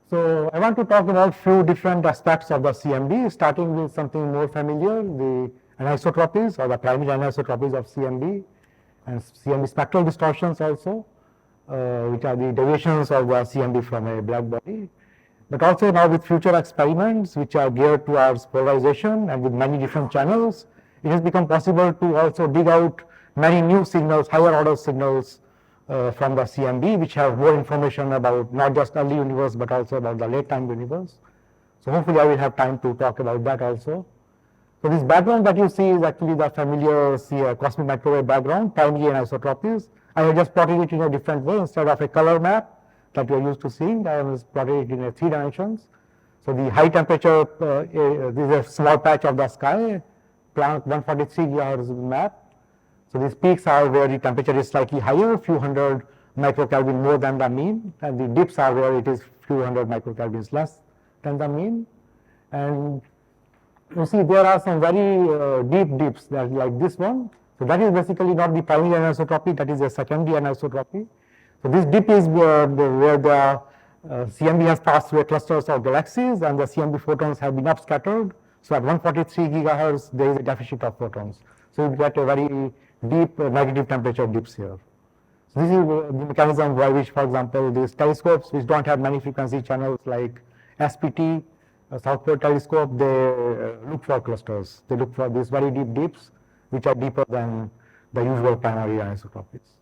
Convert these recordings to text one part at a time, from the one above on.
So I want to talk about few different aspects of the CMB, starting with something more familiar, the anisotropies or the primary anisotropies of CMB and CMB spectral distortions also, which are the deviations of the CMB from a black body. But also now with future experiments which are geared towards polarization and with many different channels, it has become possible to also dig out many new signals, higher order signals from the CMB, which have more information about not just early universe but also about the late time universe. So hopefully I will have time to talk about that also. So this background that you see is actually the familiar cosmic microwave background, primary anisotropies. I have just plotted it in a different way. Instead of a color map that you are used to seeing, I have plotted it in 3 dimensions. So the high temperature, this is a small patch of the sky, Planck 143 gigahertz map. So these peaks are where the temperature is slightly higher, a few hundred microkelvin more than the mean, and the dips are where it is few hundred microkelvins less than the mean. And you see there are some very deep dips that like this one. So that is basically not the primary anisotropy, that is a secondary anisotropy. So this dip is where the CMB has passed through clusters of galaxies and the CMB photons have been upscattered. So at 143 gigahertz there is a deficit of photons. So you get a very deep negative temperature dips here. So this is the mechanism by which, for example, these telescopes which don't have many frequency channels like SPT, South Pole Telescope, they look for clusters. They look for these very deep dips which are deeper than the usual primary anisotropies.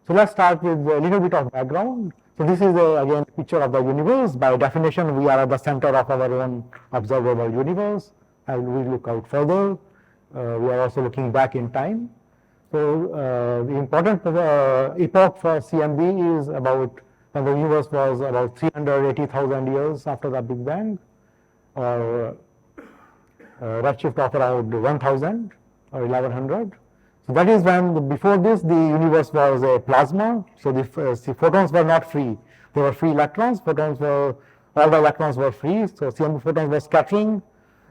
So let's start with a little bit of background. So this is again a picture of the universe. By definition, we are at the center of our own observable universe. As we look out further, we are also looking back in time. So the important epoch for CMB is about when the universe was about 380,000 years after the Big Bang, or redshift of around 1000 or 1100. So that is when, before this, the universe was a plasma. So the photons were not free. They were free electrons. All the electrons were free. So CMB photons were scattering.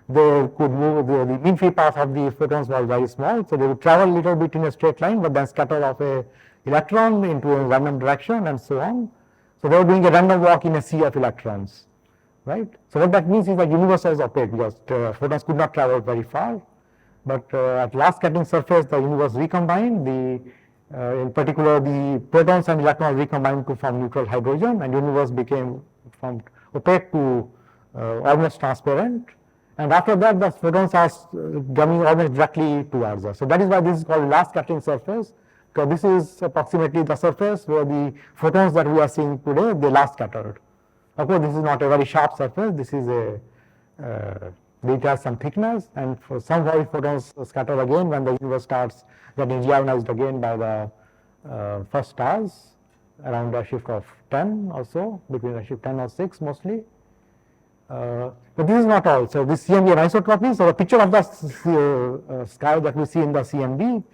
They could move, the mean free path of the photons was very small. So they would travel a little bit in a straight line, but then scatter off a electron into a random direction and so on. So they were doing a random walk in a sea of electrons, right? So what that means is that universe is opaque because photons could not travel very far. But at last scattering surface, the universe recombined. In particular, the protons and electrons recombined to form neutral hydrogen, and universe became from opaque to almost transparent. And after that, the photons are coming almost directly towards us. So that is why this is called last scattering surface, because this is approximately the surface where the photons that we are seeing today, they last scattered. Of course, this is not a very sharp surface. This is it has some thickness, and for some photons scatter again when the universe starts getting reionized again by the first stars around a shift of 10 or so, between a shift 10 or 6 mostly. But this is not all. So this CMB anisotropy, so a picture of the sky that we see in the CMB,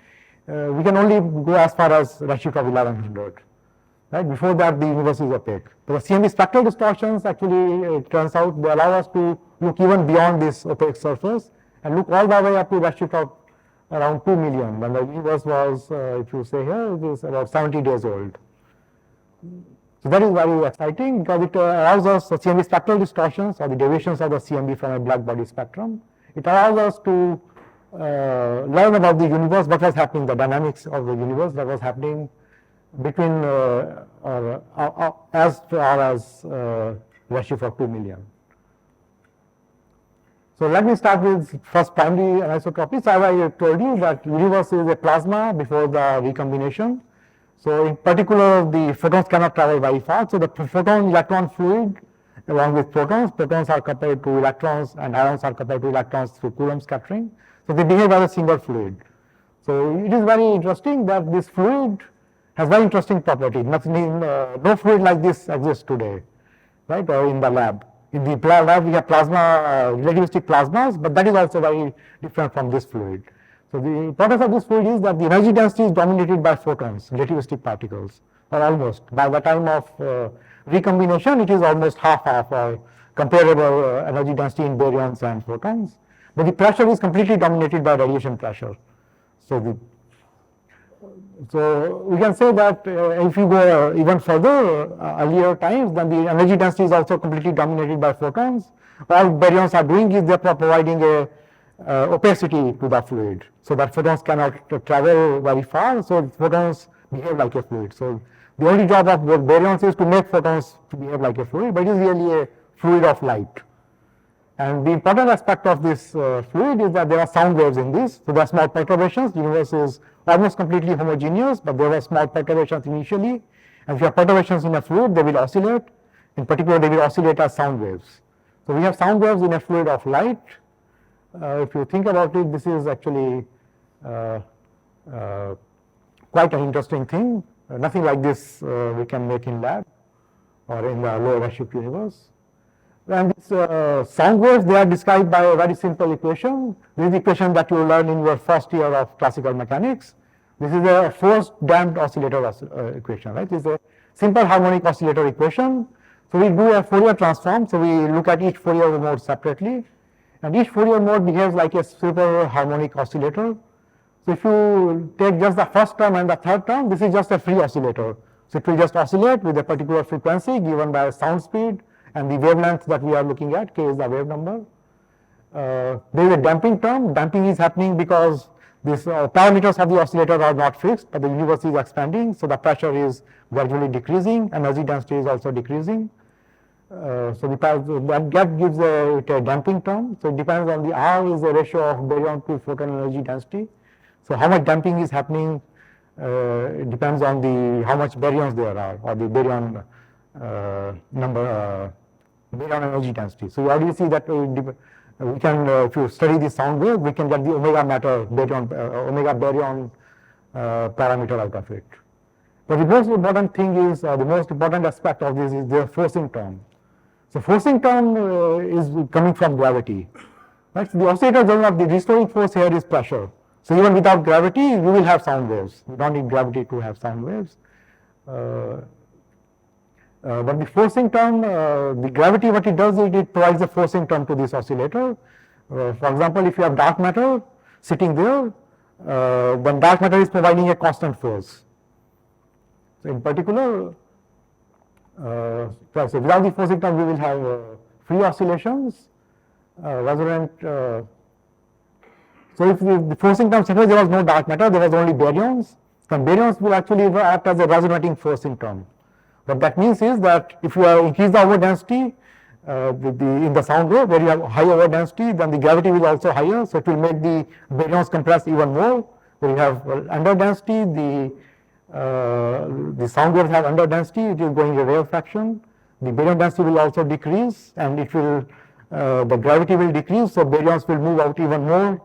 we can only go as far as redshift of 1100. Right? Before that, the universe is opaque. But the CMB spectral distortions actually, it turns out, they allow us to look even beyond this opaque surface and look all the way up to redshift of around 2 million, when the universe was, if you say here, it is about 70 days old. So that is very exciting because it allows us, the CMB spectral distortions or the deviations of the CMB from a black body spectrum, it allows us to learn about the universe, what was happening, the dynamics of the universe that was happening between or as far as redshift of 2 million. So let me start with first primary anisotropy. So as I told you that universe is a plasma before the recombination. So in particular, the photons cannot travel very fast. So the photon-electron fluid along with protons are coupled to electrons and ions are coupled to electrons through Coulomb scattering. So they behave as a single fluid. So it is very interesting that this fluid has very interesting property. No fluid like this exists today, right, or in the lab. In the lab, we have plasma, relativistic plasmas, but that is also very different from this fluid. So the importance of this fluid is that the energy density is dominated by photons, relativistic particles, or almost. By the time of recombination, it is almost half-half or comparable energy density in baryons and photons. But the pressure is completely dominated by radiation pressure. So So we can say that if you go even further, earlier times, then the energy density is also completely dominated by photons. All baryons are doing is they are providing a opacity to the fluid, so that photons cannot travel very far. So photons behave like a fluid. So the only job of the baryons is to make photons to behave like a fluid, but it is really a fluid of light. And the important aspect of this fluid is that there are sound waves in this. So there are small perturbations. The universe is almost completely homogeneous, but there are small perturbations initially. And if you have perturbations in a fluid, they will oscillate. In particular, they will oscillate as sound waves. So we have sound waves in a fluid of light. If you think about it, this is actually quite an interesting thing. Nothing like this we can make in lab or in the low redshift universe. And these sound waves, they are described by a very simple equation. This is the equation that you learn in your first year of classical mechanics. This is a forced damped oscillator equation, right? This is a simple harmonic oscillator equation. So we do a Fourier transform. So we look at each Fourier mode separately. And each Fourier mode behaves like a simple harmonic oscillator. So if you take just the first term and the third term, this is just a free oscillator. So it will just oscillate with a particular frequency given by sound speed. And the wavelength that we are looking at, k is the wave number. There is a damping term. Damping is happening because these parameters of the oscillator are not fixed, but the universe is expanding, so the pressure is gradually decreasing, energy density is also decreasing. So that gap gives it a damping term. So it depends on the R is the ratio of baryon to photon energy density. So how much damping is happening it depends on the how much baryons there are, or the baryon number. Baryon energy density. So you already see that we can, if you study the sound wave, we can get the omega matter baryon, omega baryon parameter out of it. But the most important thing is, the most important aspect of this is their forcing term. So forcing term is coming from gravity. Right? So the oscillator does not, the restoring force here is pressure. So even without gravity, you will have sound waves. You don't need gravity to have sound waves. But the forcing term, the gravity, what it does is it provides a forcing term to this oscillator. For example, if you have dark matter sitting there, then dark matter is providing a constant force. So in particular, so without the forcing term, we will have free oscillations, resonant. So if the forcing term, suppose there was no dark matter, there was only baryons, then baryons will actually act as a resonating forcing term. What that means is that if you increase the over density in the sound wave, where you have high over density, then the gravity will also higher, so it will make the baryons compress even more. Where you have under density, the sound waves have under density, it is going a rarefaction. The baryon density will also decrease, and it will the gravity will decrease, so baryons will move out even more.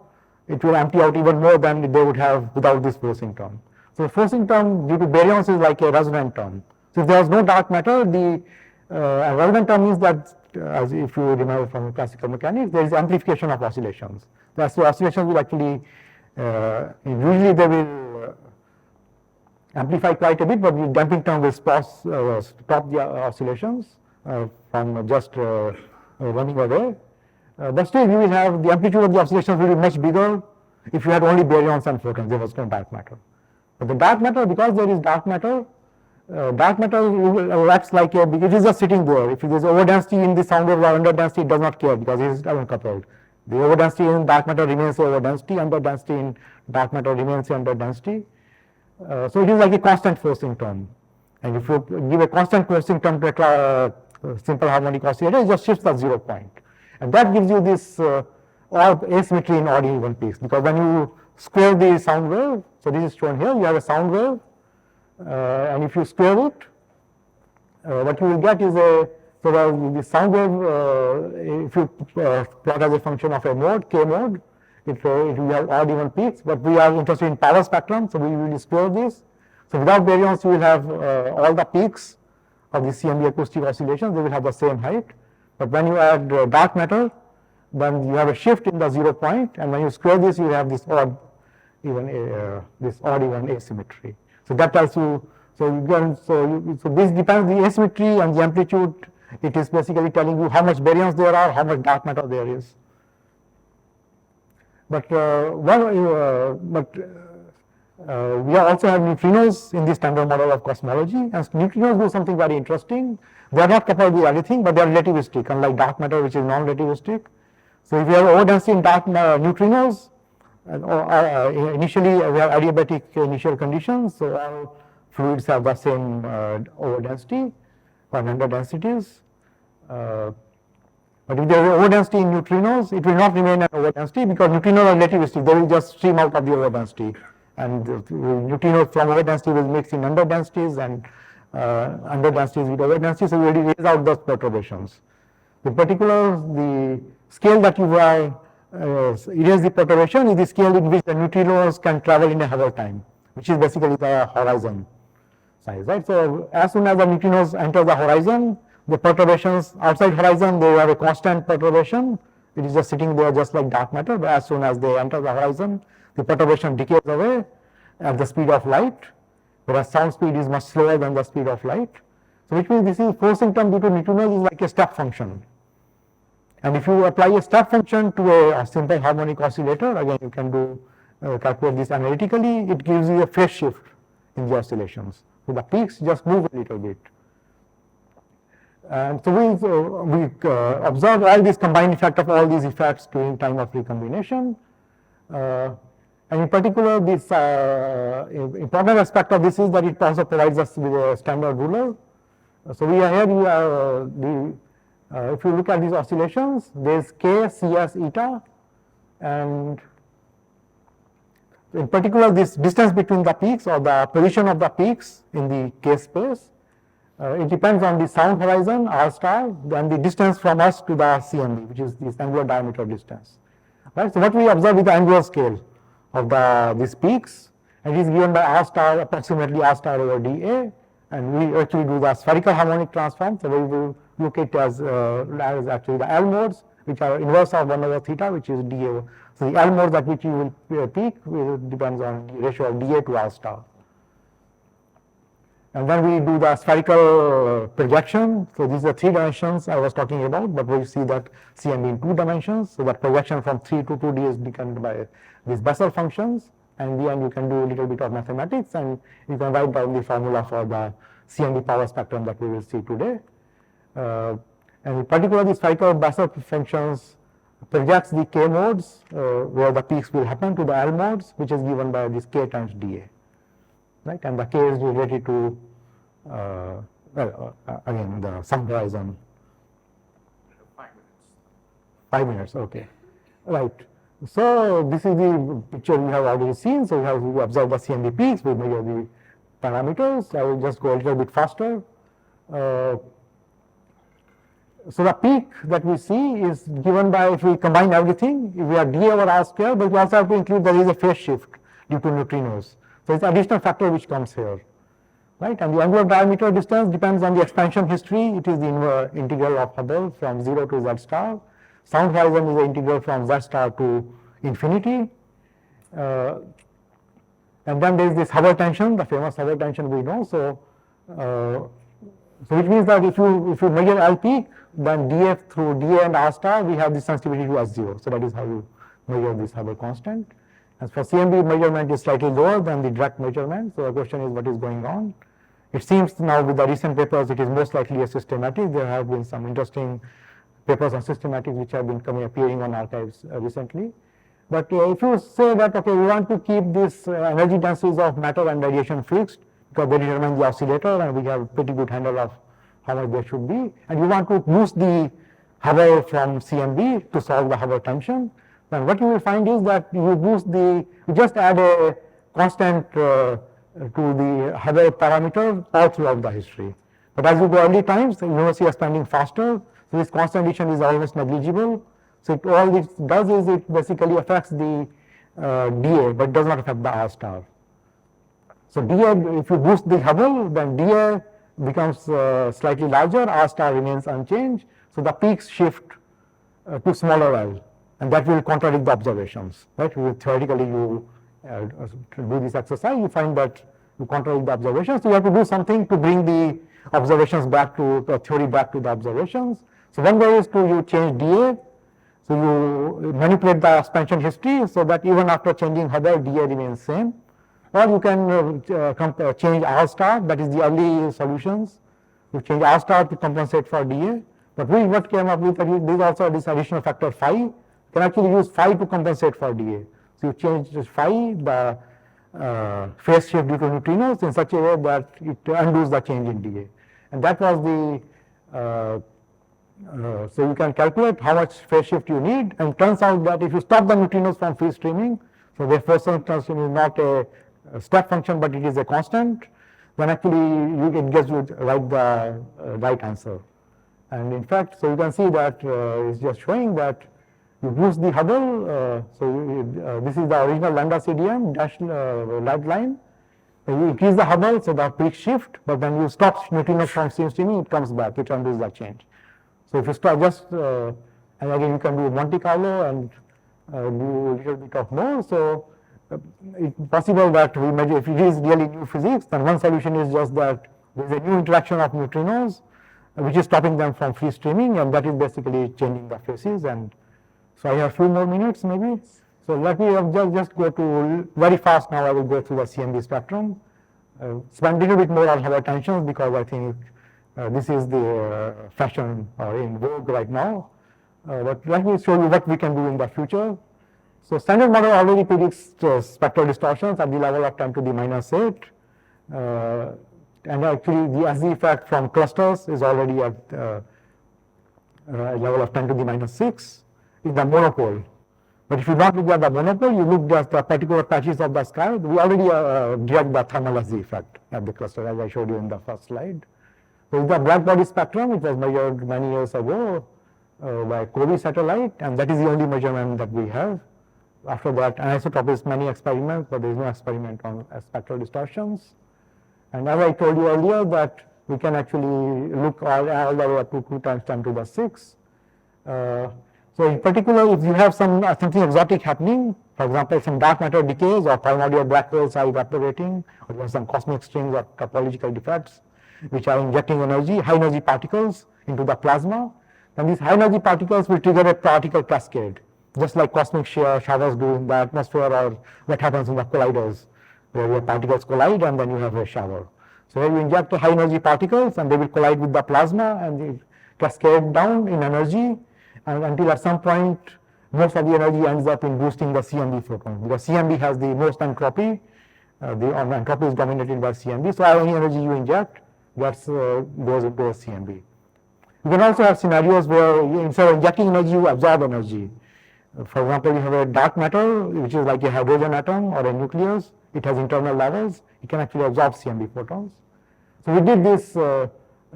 It will empty out even more than they would have without this forcing term. So the forcing term due to baryons is like a resonant term. So if there is no dark matter, the resonant term means that, as if you remember from classical mechanics, there is amplification of oscillations. That's the oscillations will actually, usually they will amplify quite a bit, but the damping term will stop the oscillations from just running away. But still, you will have the amplitude of the oscillations will be much bigger if you had only baryons and photons. There was no dark matter. But the dark matter, because there is dark matter acts like it is just sitting there. If there is over density in the sound wave or under density, it does not care because it is uncoupled. The over density in dark matter remains over density, under density in dark matter remains under density. So it is like a constant forcing term. And if you give a constant forcing term to a simple harmonic oscillator, it just shifts the 0 point. And that gives you this asymmetry in odd and even peaks, because when you square the sound wave, so this is shown here, you have a sound wave, and if you square it, what you will get is so the sound wave, if you plot as a function of a mode, k mode, it will have odd even peaks, but we are interested in power spectrum, so we will square this. So without baryons, you will have all the peaks of the CMB acoustic oscillations, they will have the same height. But when you add dark matter, then you have a shift in the 0 point, and when you square this, you have this odd even asymmetry. So that tells you. So this depends the asymmetry and the amplitude. It is basically telling you how much baryons there are, how much dark matter there is. But We also have neutrinos in the standard model of cosmology, and neutrinos do something very interesting. They are not coupled with everything, but they are relativistic, unlike dark matter, which is non-relativistic. So if you have overdensity in dark neutrinos, initially we have adiabatic initial conditions, so all fluids have the same overdensity or number densities. But if there is overdensity in neutrinos, it will not remain an overdensity because neutrinos are relativistic, they will just stream out of the overdensity. And neutrinos from overdensity will mix in underdensities and underdensities with overdensities, so we will erase out those perturbations. In particular, the scale that you have erase the perturbation is the scale in which the neutrinos can travel in a Hubble time, which is basically the horizon size, right? So as soon as the neutrinos enter the horizon, the perturbations outside horizon, they have a constant perturbation. It is just sitting there just like dark matter, but as soon as they enter the horizon, the perturbation decays away at the speed of light, whereas sound speed is much slower than the speed of light. So which means this is forcing term due to neutrinos is like a step function. And if you apply a step function to a simple harmonic oscillator, again you can do calculate this analytically, it gives you a phase shift in the oscillations. So the peaks just move a little bit. And so we observe all this combined effect of all these effects during time of recombination. And in particular, this important aspect of this is that it also provides us with a standard ruler. So we are here, if you look at these oscillations, there is k, cs, eta, and in particular this distance between the peaks or the position of the peaks in the k space, it depends on the sound horizon, r star, and the distance from us to the CMB, which is this angular diameter distance. Right? So what we observe is the angular scale of these peaks, and it is given by r star, approximately r star over dA, and we actually do the spherical harmonic transform, so we will look at it as actually the L modes, which are inverse of 1 over theta, which is dA. So the L modes at which you will peak depends on the ratio of dA to r star. And then we do the spherical projection. So these are 3 dimensions I was talking about, but we see that CMB in 2 dimensions. So that projection from 3 to 2D is determined by these Bessel functions. And in the end, you can do a little bit of mathematics, and you can write down the formula for the CMB power spectrum that we will see today. And in particular, the spherical Bessel functions projects the k modes where the peaks will happen to the L modes, which is given by this k times dA. Right, and the k is related to again the sun horizon. 5 minutes. 5 minutes, okay. Right. So this is the picture we have already seen. So we observe the CMB peaks, we measure the parameters. I will just go a little bit faster. So the peak that we see is given by, if we combine everything, if we have dA over r square, but we also have to include there is a phase shift due to neutrinos. So it's additional factor which comes here, right? And the angular diameter distance depends on the expansion history. It is the integral of Hubble from 0 to z star. Sound horizon is the integral from z star to infinity. And then there is this Hubble tension, the famous Hubble tension we know. So, which means that if you measure L peak, then dF through dA and r star, we have the sensitivity to S0. So that is how you measure this Hubble constant. As for CMB, measurement is slightly lower than the direct measurement. So the question is, what is going on? It seems now with the recent papers, it is most likely a systematic. There have been some interesting papers on systematics which have been appearing on archives recently. But if you say that, okay, we want to keep this energy densities of matter and radiation fixed, because they determine the oscillator and we have a pretty good handle of how much there should be, and you want to boost the Hubble from CMB to solve the Hubble tension, then what you will find is that you just add a constant to the Hubble parameter all throughout the history. But as you go early times, the universe is expanding faster, so this constant addition is almost negligible. So all this does is it basically affects the dA, but does not affect the r star. So dA, if you boost the Hubble, then dA becomes slightly larger, r star remains unchanged, so the peaks shift to smaller L. And that will contradict the observations, right? Theoretically, you do this exercise, you find that you contradict the observations. So you have to do something to bring the observations back to the theory back to the observations. So one way is to you change dA. So you manipulate the expansion history so that even after changing Hubble, dA remains same. Or you can change R star, that is the early solutions. You change R star to compensate for dA. But we what came up with this also this additional factor phi. You can actually use phi to compensate for dA. So you change this phi, the phase shift due to neutrinos, in such a way that it undoes the change in dA. And that was the so you can calculate how much phase shift you need, and it turns out that if you stop the neutrinos from free streaming, so the Fourier transform is not a step function, but it is a constant, then actually it gets you the right answer. And in fact, so you can see that it's just showing that you boost the Hubble. This is the original lambda CDM dashed light line. You increase the Hubble, so the peak shift, but when you stop neutrinos from streaming, it comes back, it undoes the change. So if you start just, and again you can do Monte Carlo and do a little bit of more. So it's possible that we measure, if it is really new physics, then one solution is just that there is a new interaction of neutrinos, which is stopping them from free streaming, and that is basically changing the phases. And so I have a few more minutes maybe. So let me just go to very fast now. I will go through the CMB spectrum. Spend a little bit more on Hubble tensions because I think this is the fashion in vogue right now. But let me show you what we can do in the future. So standard model already predicts spectral distortions at the level of 10 to the minus 8. And actually the SZ effect from clusters is already at a level of 10 to the minus 6 in the monopole. But if you not look at the monopole, you look at the particular patches of the sky, we already direct the thermal SZ effect at the cluster, as I showed you in the first slide. So the black body spectrum, it was measured many years ago by COBE satellite, and that is the only measurement that we have. After that, anisotropies, many experiments, but there is no experiment on spectral distortions. And as I told you earlier, that we can actually look all the way up to 2 times 10 to the 6. So in particular, if you have something exotic happening, for example, some dark matter decays or primordial black holes are evaporating, or there are some cosmic strings or topological defects, which are injecting energy, high energy particles into the plasma, then these high energy particles will trigger a particle cascade, just like cosmic showers do in the atmosphere, or what happens in the colliders, where your particles collide and then you have a shower. So here you inject high energy particles and they will collide with the plasma and they cascade down in energy, and until at some point most of the energy ends up in boosting the CMB photon, because CMB has the most entropy. The entropy is dominated by CMB, so any energy you inject, that goes into a CMB. You can also have scenarios where instead of injecting energy, you absorb energy. For example, you have a dark matter, which is like a hydrogen atom or a nucleus. It has internal levels. It can actually absorb CMB photons. So we did this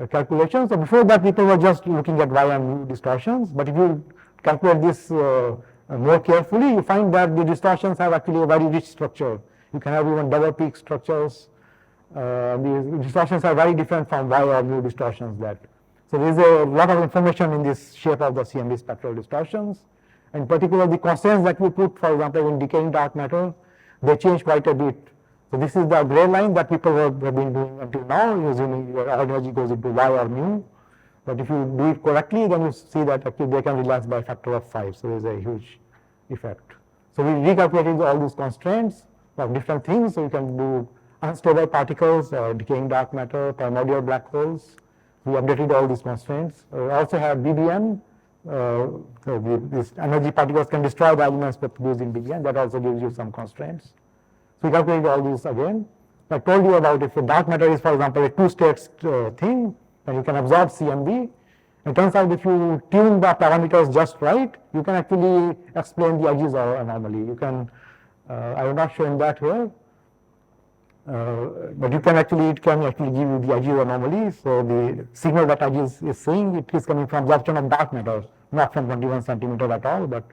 calculation. So before that, people were just looking at Y and mu distortions. But if you calculate this more carefully, you find that the distortions have actually a very rich structure. You can have even double peak structures. The distortions are very different from Y or mu distortions. So there is a lot of information in this shape of the CMB spectral distortions. In particular, the constants that we put, for example, in decaying dark matter, they change quite a bit. So this is the gray line that people have been doing until now, assuming your energy goes into Y or mu. But if you do it correctly, then you see that actually they can relax by a factor of 5. So there is a huge effect. So we recalculated all these constraints of different things. So you can do unstable particles, decaying dark matter, primordial black holes. We updated all these constraints. We also have BBN. These energy particles can destroy the elements produced in BBN. That also gives you some constraints. So we calculated all these again. I told you about if a dark matter is, for example, a two-state thing, then you can absorb CMB. It turns out if you tune the parameters just right, you can actually explain the edges anomaly. You can, I am not showing that here, but you can actually, it can actually give you the edges anomaly. So the signal that edges is seeing, it is coming from absorption of dark matter, not from 21 centimeter at all, but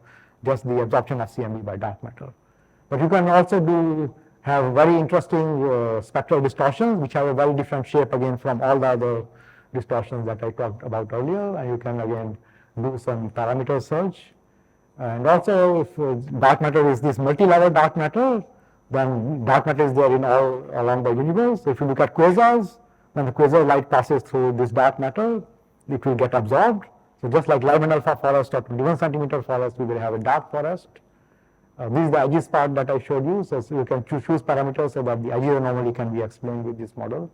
just the absorption of CMB by dark matter. But you can also have very interesting spectral distortions, which have a very different shape again from all the other distortions that I talked about earlier, and you can again do some parameter search. And also, if dark matter is this multi-level dark matter, then dark matter is there in all along the universe. So if you look at quasars, when the quasar light passes through this dark matter, it will get absorbed. So just like Lyman alpha forest or 21 centimeter forest, we will have a dark forest. This is the edges part that I showed you. So you can choose parameters so that the edges anomaly can be explained with this model.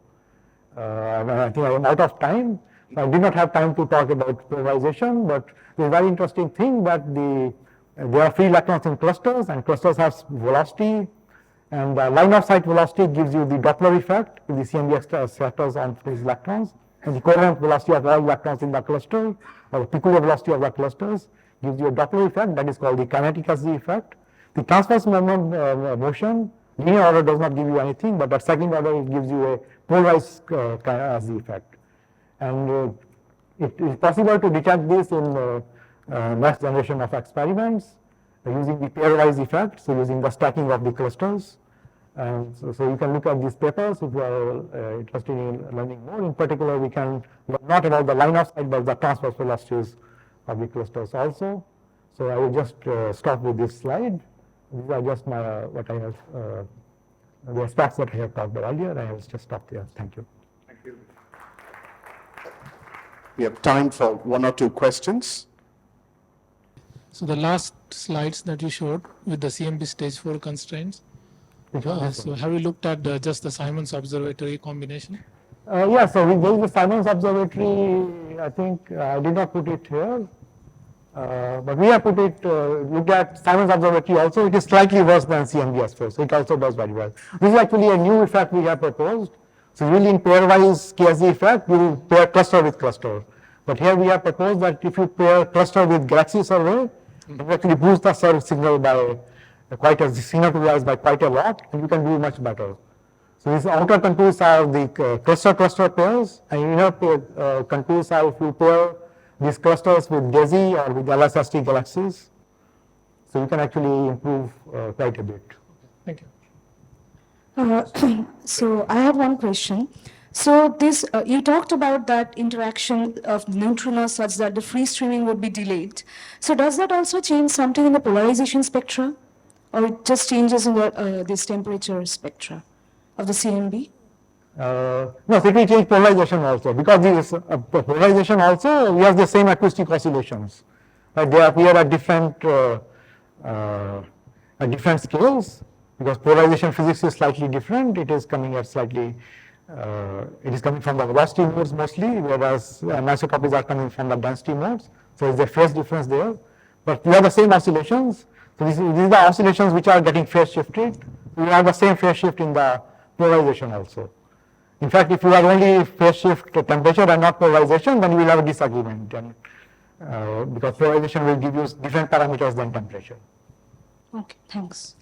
And I think I am out of time. So I did not have time to talk about polarization, but the very interesting thing that there are free electrons in clusters, and clusters have velocity, and the line of sight velocity gives you the Doppler effect if the CMB scatters on these electrons, and the coherent velocity of all electrons in the cluster, or the peculiar velocity of the clusters, gives you a Doppler effect that is called the kinetic as effect. The transverse moment motion, linear order does not give you anything, but at second order it gives you a polarized as effect. And it is possible to detect this in next generation of experiments using the pairwise effect, so using the stacking of the clusters. And so you can look at these papers if you are interested in learning more. In particular, we can learn not about the line of sight, but the transverse velocities of the clusters also. So I will just stop with this slide. These are just what I have, the aspects that I have talked about earlier, and I will just stop there. Thank you. Thank you. We have time for one or two questions. So the last slides that you showed with the CMB stage 4 constraints, so have you looked at just the Simons observatory combination? Yeah, so with the Simons observatory, I think I did not put it here, but we have put it, looked at Simons observatory also. It is slightly worse than CMBS4, so it also does very well. This is actually a new effect we have proposed. So really in pairwise KSZ effect, we will pair cluster with cluster. But here we have proposed that if you pair cluster with galaxy survey, it will actually boost the survey signal by quite a signal to rise by quite a lot, and you can do much better. So these outer contours are the cluster pairs, and inner contours are if you pair these clusters with DESI or with LSST galaxies. So you can actually improve quite a bit. Thank you. So I have one question. So this, you talked about that interaction of neutrinos such that the free streaming would be delayed. So does that also change something in the polarization spectra, or it just changes in the, this temperature spectra of the CMB? No, so it will change polarization also, because this polarization also, we have the same acoustic oscillations. They appear at different scales, because polarization physics is slightly different. It is coming at slightly, it is coming from the velocity modes mostly, whereas anisotropies are coming from the density modes. So there's a phase difference there. But we have the same oscillations. So these are the oscillations which are getting phase shifted. We have the same phase shift in the polarization also. In fact, if you have only phase shift temperature and not polarization, then you will have a disagreement, and, because polarization will give you different parameters than temperature. Okay, thanks.